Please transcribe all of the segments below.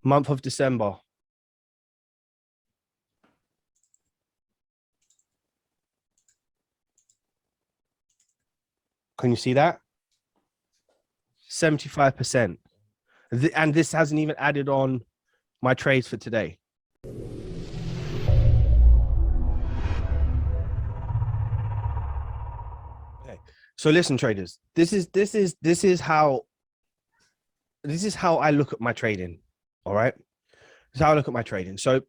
Month of December. Can you see that? 75%. And this hasn't even added on my trades for today. Okay. So listen, traders, this is how I look at my trading. All right. This is how I look at my trading. So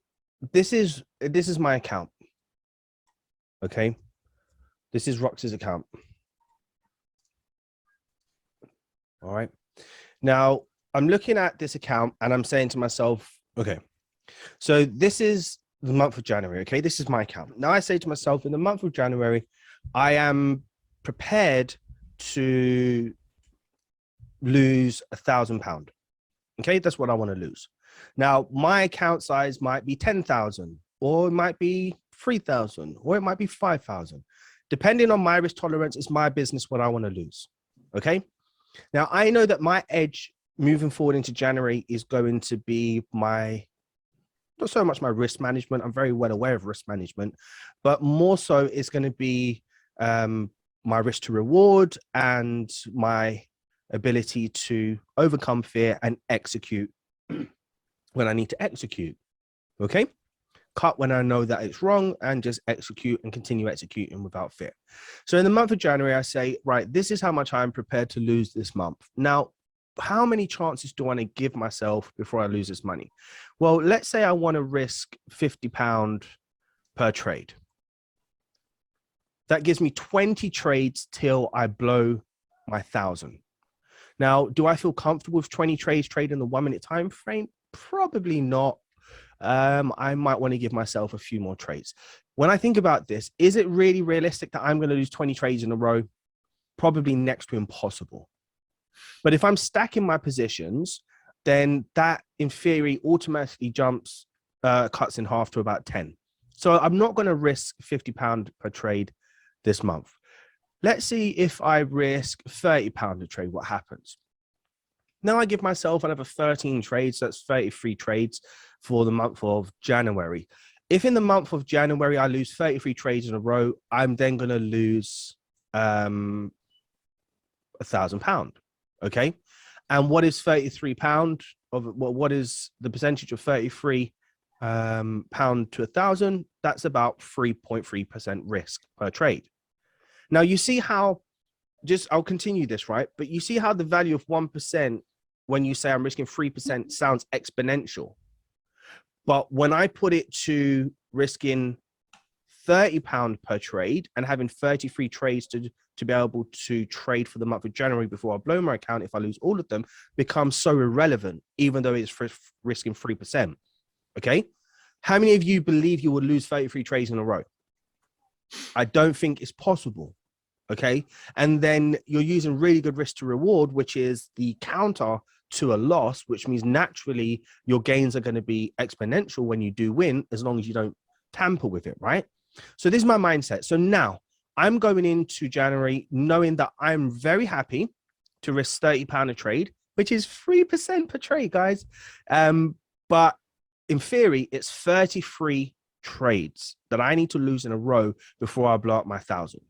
this is my account. Okay. This is Rox's account. All right. Now I'm looking at this account and I'm saying to myself, okay, so this is the month of January. Okay. This is my account. Now I say to myself, in the month of January, I am prepared to lose £1,000. Okay. That's what I want to lose. Now my account size might be 10,000 or it might be 3,000 or it might be 5,000. Depending on my risk tolerance, it's my business what I want to lose. Okay. Now, I know that my edge moving forward into January is going to be not so much my risk management. I'm very well aware of risk management, but more so it's going to be my risk to reward and my ability to overcome fear and execute when I need to execute. Okay. Cut when I know that it's wrong and just execute and continue executing without fear. So in the month of January, I say, right, this is how much I'm prepared to lose this month. Now, how many chances do I want to give myself before I lose this money? Well, let's say I want to risk £50 per trade. That gives me 20 trades till I blow my 1,000. Now, do I feel comfortable with 20 trades trading the 1 minute time frame? Probably not. I might want to give myself a few more trades. When I think about this, is it really realistic that I'm going to lose 20 trades in a row? Probably next to impossible. But if I'm stacking my positions, then that in theory automatically cuts in half to about 10. So I'm not going to risk £50 per trade this month. Let's see if I risk £30 a trade, what happens? Now I give myself another 13 trades. That's 33 trades for the month of January. If in the month of January, I lose 33 trades in a row, I'm then going to lose £1,000. Okay. And what is £33 of what is the percentage of 33 pound to 1,000? That's about 3.3% risk per trade. Now you see how I'll continue this, right? But you see how the value of 1% when you say I'm risking 3% sounds exponential. But when I put it to risking £30 per trade and having 33 trades to be able to trade for the month of January before I blow my account, if I lose all of them, becomes so irrelevant, even though it's risking 3%. Okay. How many of you believe you would lose 33 trades in a row? I don't think it's possible. Okay. And then you're using really good risk to reward, which is the counter to a loss, which means naturally your gains are going to be exponential when you do win, as long as you don't tamper with it. Right. So this is my mindset. So now I'm going into January knowing that I'm very happy to risk £30 a trade, which is 3% per trade, guys. But in theory, it's 33 trades that I need to lose in a row before I blow up my 1,000.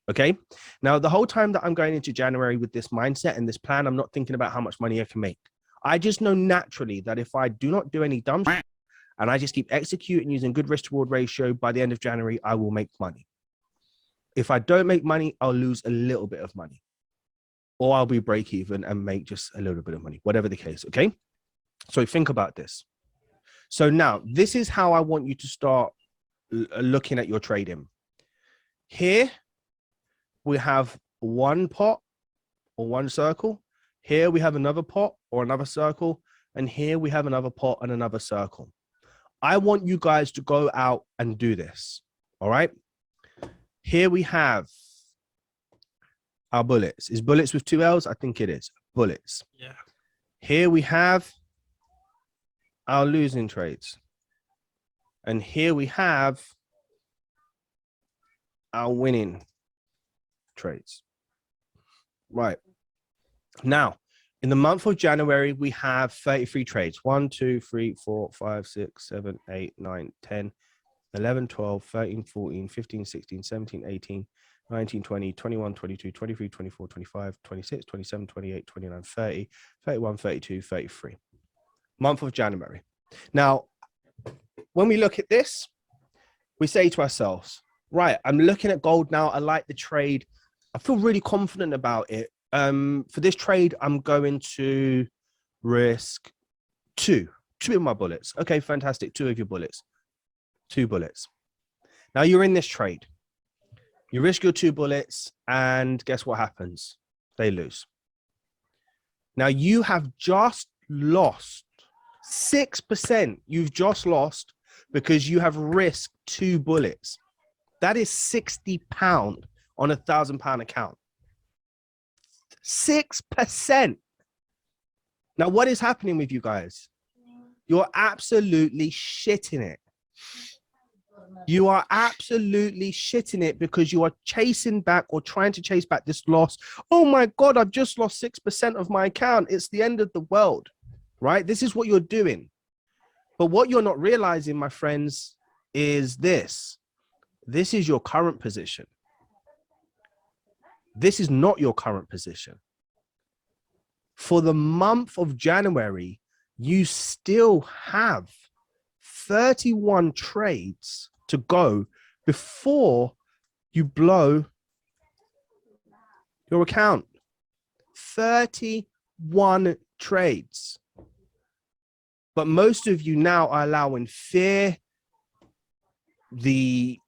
Okay. Now, the whole time that I'm going into January with this mindset and this plan, I'm not thinking about how much money I can make. I just know naturally that if I do not do any dumb shit and I just keep executing using good risk to reward ratio, by the end of January, I will make money. If I don't make money, I'll lose a little bit of money, or I'll be break even and make just a little bit of money, whatever the case. Okay. So think about this. So now this is how I want you to start looking at your trading. Here we have one pot or one circle. Here we have another pot or another circle. And here we have another pot and another circle. I want you guys to go out and do this. All right. Here we have our bullets. Is bullets with 2 L's? I think it is. Bullets. Yeah. Here we have our losing trades. And here we have our winning trades. Right. Now, In the month of January, we have 33 trades. 1, 2, 3, 4, 5, 6, 7, 8, 9, 10, 11, 12, 13, 14, 15, 16, 17, 18, 19, 20, 21, 22, 23, 24, 25, 26, 27, 28, 29, 30, 31, 32, 33. Month of January. Now, when we look at this, we say to ourselves, right, I'm looking at gold now. I like the trade. I feel really confident about it. For this trade, I'm going to risk two of my bullets. Okay, fantastic. 2 of your bullets. 2 bullets. Now you're in this trade. You risk your 2 bullets, and guess what happens? They lose. Now you have just lost 6%. You've just lost because you have risked 2 bullets. That is £60 on a £1,000 account. 6%. Now, what is happening with you guys? You're absolutely shitting it. You are absolutely shitting it because you are chasing back or trying to chase back this loss. Oh my God, I've just lost 6% of my account. It's the end of the world, right? This is what you're doing. But what you're not realizing, my friends, is this. This is your current position. This is not your current position. For the month of January, you still have 31 trades to go before you blow your account. 31 trades. But most of you now are allowing fear, the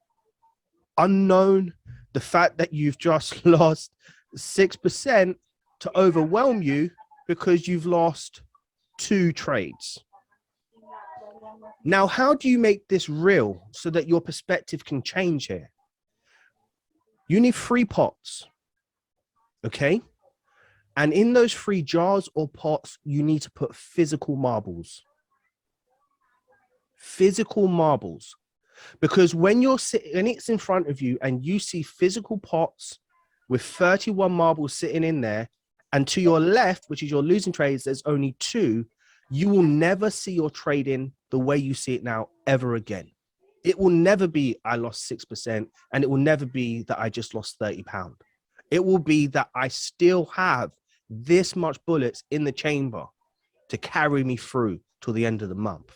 unknown, the fact that you've just lost 6% to overwhelm you because you've lost 2 trades. Now, how do you make this real so that your perspective can change here? You need 3 pots, okay? And in those 3 jars or pots, you need to put physical marbles. Physical marbles. Because when you're sitting, and it's in front of you, and you see physical pots with 31 marbles sitting in there, and to your left, which is your losing trades, there's only 2, you will never see your trading the way you see it now ever again. It will never be, I lost 6%, and it will never be that I just lost £30. It will be that I still have this much bullets in the chamber to carry me through till the end of the month.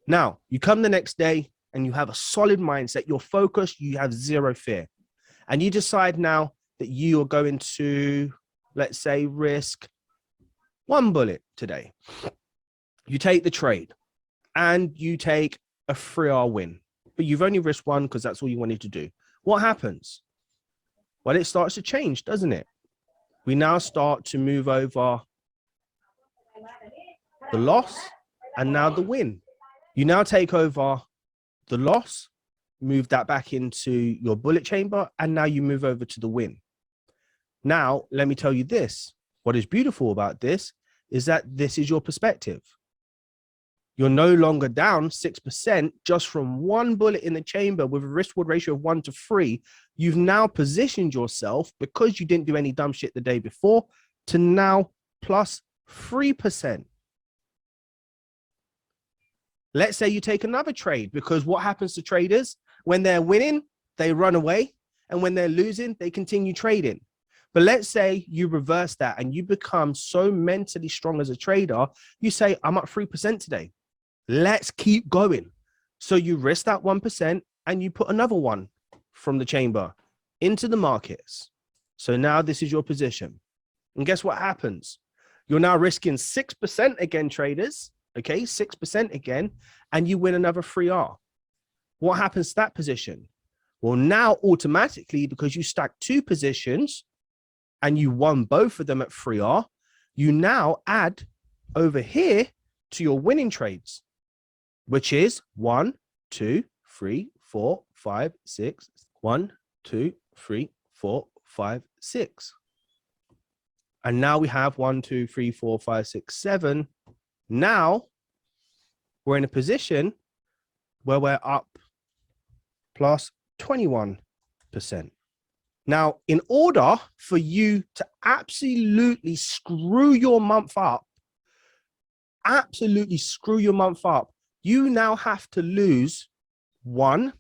Now, you come the next day and you have a solid mindset, you're focused, you have 0 fear. And you decide now that you are going to, let's say, risk 1 bullet today. You take the trade and you take a 3R win, but you've only risked 1 because that's all you wanted to do. What happens? Well, it starts to change, doesn't it? We now start to move over the loss and now the win. You now take over the loss, move that back into your bullet chamber, and now you move over to the win. Now, let me tell you this. What is beautiful about this is that this is your perspective. You're no longer down 6% just from 1 bullet in the chamber with a risk-reward ratio of 1 to 3. You've now positioned yourself, because you didn't do any dumb shit the day before, to now plus 3%. Let's say you take another trade, because what happens to traders? When they're winning, they run away. And when they're losing, they continue trading. But let's say you reverse that and you become so mentally strong as a trader, you say, I'm up 3% today. Let's keep going. So you risk that 1% and you put another 1 from the chamber into the markets. So now this is your position. And guess what happens? You're now risking 6% again, traders. Okay, 6% again, and you win another 3R. What happens to that position? Well, now automatically, because you stacked 2 positions and you won both of them at 3R, you now add over here to your winning trades, which is 1, 2, 3, 4, 5, 6. 1, 2, 3, 4, 5, 6. And now we have 1, 2, 3, 4, 5, 6, 7. Now we're in a position where we're up plus 21%. Now, in order for you to absolutely screw your month up, you now have to lose 1,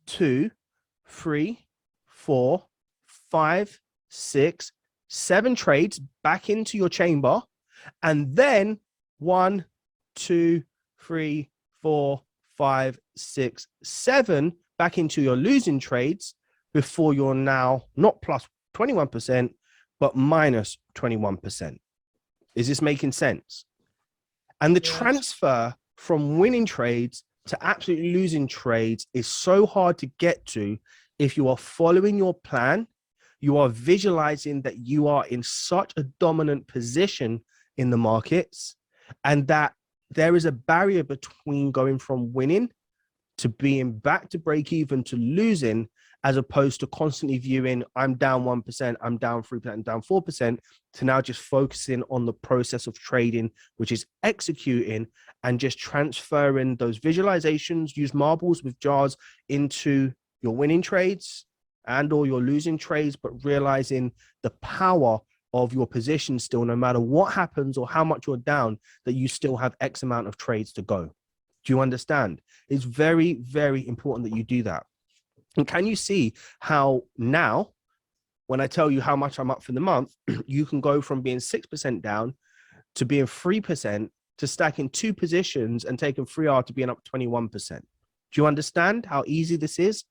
2, 3, 4, 5, 6, 7 trades back into your chamber, and then 1, 2, 3, 4, 5, 6, 7 back into your losing trades before you're now not plus 21%, but minus 21%. Is this making sense? And the transfer from winning trades to absolutely losing trades is so hard to get to if you are following your plan. You are visualizing that you are in such a dominant position in the markets, and that there is a barrier between going from winning to being back to break even to losing, as opposed to constantly viewing I'm down 1%, I'm down 3%, I'm down 4%, to now just focusing on the process of trading, which is executing and just transferring those visualizations, use marbles with jars into your winning trades and or your losing trades, but realizing the power of your position still, no matter what happens or how much you're down, that you still have X amount of trades to go. Do you understand? It's very, very important that you do that. And can you see how now, when I tell you how much I'm up for the month, you can go from being 6% down to being 3% to stacking 2 positions and taking 3R to being up 21%. Do you understand how easy this is?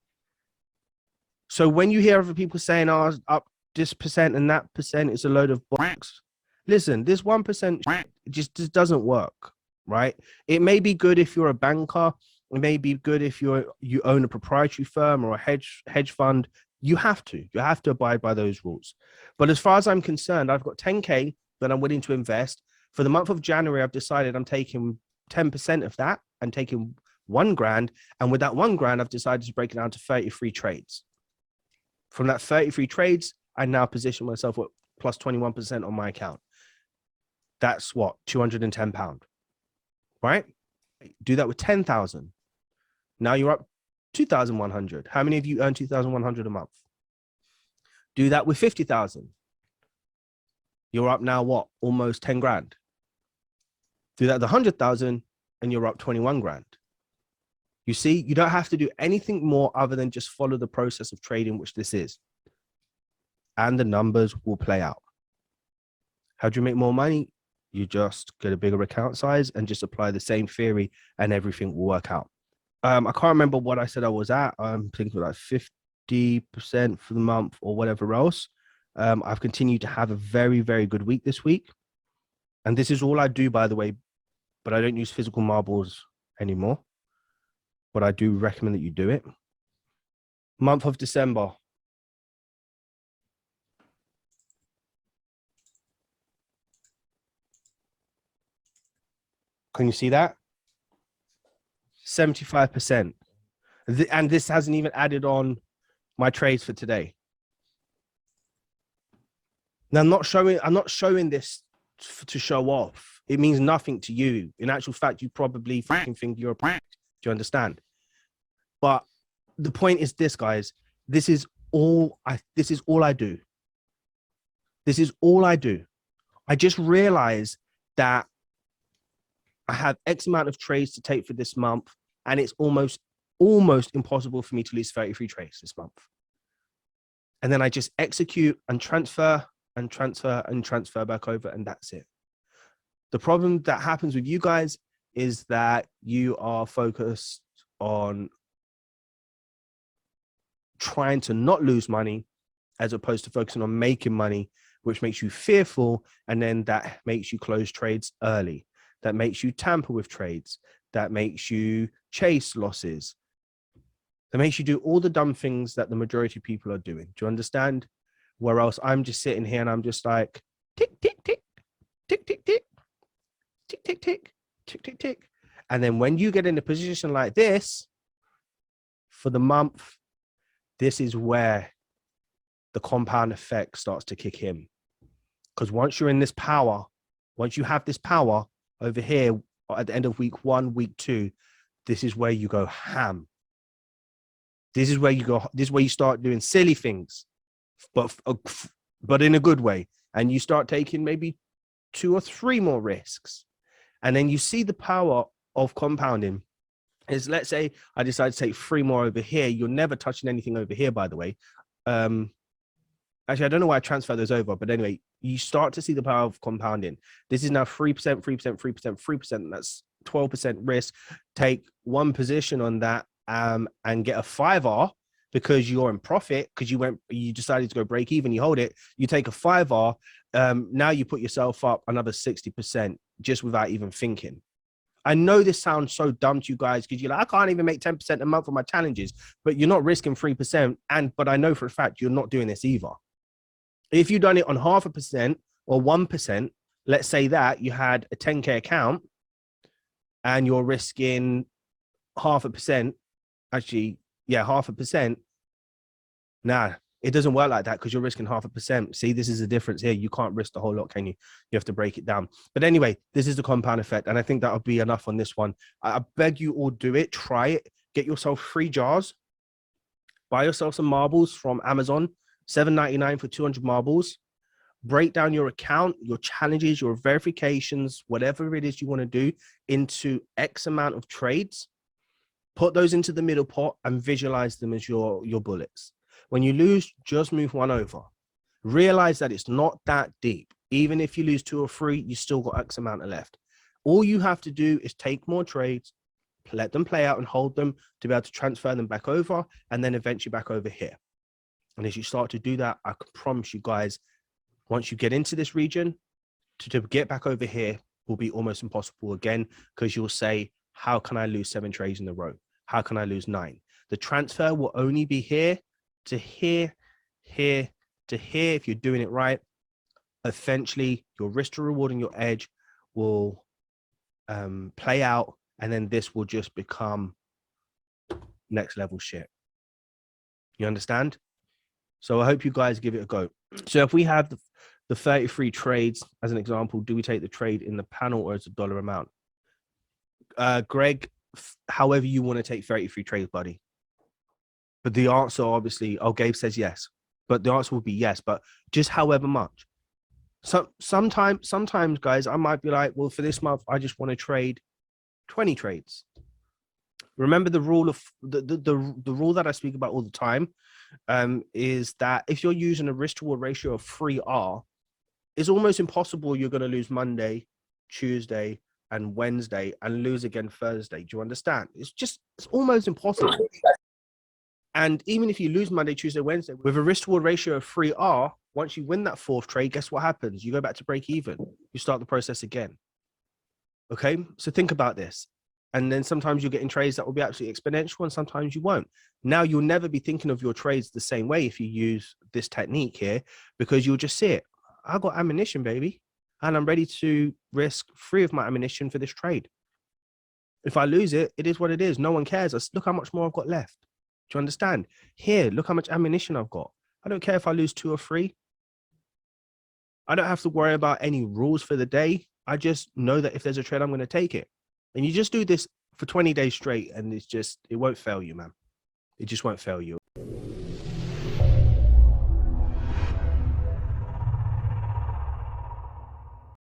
So when you hear other people saying, oh, up this percent and that percent, it's a load of bucks. Listen, this 1% just doesn't work, right? It may be good if you're a banker. It may be good if you own a proprietary firm or a hedge fund. You have to abide by those rules. But as far as I'm concerned, I've got 10K that I'm willing to invest. For the month of January, I've decided I'm taking 10% of that and taking $1,000. And with that $1,000, I've decided to break it down to 33 trades. From that 33 trades, I now position myself at plus 21% on my account. That's what, £210, right? Do that with 10,000. Now you're up 2,100. How many of you earn 2,100 a month? Do that with 50,000. You're up now what? Almost 10 grand. Do that with 100,000 and you're up 21 grand. You see, you don't have to do anything more other than just follow the process of trading, which this is. And the numbers will play out. How do you make more money? You just get a bigger account size and just apply the same theory and everything will work out. I can't remember what I said I was at. I'm thinking like 50% for the month or whatever else. I've continued to have a very, very good week this week. And this is all I do, by the way, but I don't use physical marbles anymore. But I do recommend that you do it. Month of December. Can you see that? 75%. And this hasn't even added on my trades for today. Now, I'm not showing this to show off. It means nothing to you. In actual fact, you probably fucking think you're a prank. Do you understand? But the point is this, guys. This is all I do. This is all I do. I just realized that I have X amount of trades to take for this month, and it's almost impossible for me to lose 33 trades this month. And then I just execute and transfer and transfer and transfer back over, and that's it. The problem that happens with you guys is that you are focused on trying to not lose money as opposed to focusing on making money, which makes you fearful, and then that makes you close trades early. That makes you tamper with trades, that makes you chase losses, that makes you do all the dumb things that the majority of people are doing. Do you understand? Where else I'm just sitting here and I'm just like, tick, tick, tick, tick, tick, tick, tick, tick, tick, tick, tick, tick. And then when you get in a position like this for the month, this is where the compound effect starts to kick in. Because once you're in this power, once you have this power, over here at the end of week 1, week 2, this is where you go ham. This is where you start doing silly things. but in a good way. And you start taking maybe 2 or 3 more risks. And then you see the power of compounding. Is, let's say I decide to take 3 more over here. You're never touching anything over here, by the way. Actually, I don't know why I transfer those over, but anyway, you start to see the power of compounding. This is now 3%, 3%, 3%, 3%. That's 12% risk. Take one position on that and get a 5R because you're in profit, because you decided to go break even, you hold it, you take a 5R. Now you put yourself up another 60% just without even thinking. I know this sounds so dumb to you guys because you're like, I can't even make 10% a month on my challenges, but you're not risking 3%. But I know for a fact you're not doing this either. If you've done it on 0.5% or 1%, let's say that you had a 10K account and you're risking 0.5%, actually, yeah, 0.5%. Nah, it doesn't work like that because you're risking 0.5%. See, this is the difference here. You can't risk the whole lot, can you? You have to break it down. But anyway, this is the compound effect. And I think that'll be enough on this one. I beg you all, do it. Try it. Get yourself 3 jars. Buy yourself some marbles from Amazon. $7.99 for 200 marbles. Break down your account, your challenges, your verifications, whatever it is you want to do, into X amount of trades. Put those into the middle pot and visualize them as your bullets. When you lose, just move 1 over. Realize that it's not that deep. Even if you lose 2 or 3, you still got X amount of left. All you have to do is take more trades, let them play out and hold them to be able to transfer them back over, and then eventually back over here. And as you start to do that, I can promise you guys, once you get into this region, to get back over here will be almost impossible again, because you'll say, how can I lose 7 trades in a row? How can I lose 9? The transfer will only be here to here, here to here. If you're doing it right, eventually your risk to reward and your edge will play out. And then this will just become next level shit. You understand? So I hope you guys give it a go. So if we have the 33 trades as an example, do we take the trade in the panel or as a dollar amount? Greg, however you want to take 33 trades, buddy. But the answer, obviously, Gabe says yes. But the answer will be yes, but just however much. So sometimes, guys, I might be like, well, for this month, I just want to trade 20 trades. Remember the rule of the rule that I speak about all the time is that if you're using a risk to reward ratio of 3R, it's almost impossible you're going to lose Monday, Tuesday, and Wednesday and lose again Thursday. Do you understand? It's almost impossible. And even if you lose Monday, Tuesday, Wednesday, with a risk to reward ratio of 3R, once you win that 4th trade, guess what happens? You go back to break even. You start the process again. Okay, so think about this. And then sometimes you'll get in trades that will be absolutely exponential and sometimes you won't. Now you'll never be thinking of your trades the same way if you use this technique here, because you'll just see it. I got ammunition, baby, and I'm ready to risk 3 of my ammunition for this trade. If I lose it, it is what it is. No one cares. Look how much more I've got left. Do you understand? Here, look how much ammunition I've got. I don't care if I lose 2 or 3. I don't have to worry about any rules for the day. I just know that if there's a trade, I'm going to take it. And you just do this for 20 days straight and it won't fail you, man. It just won't fail you.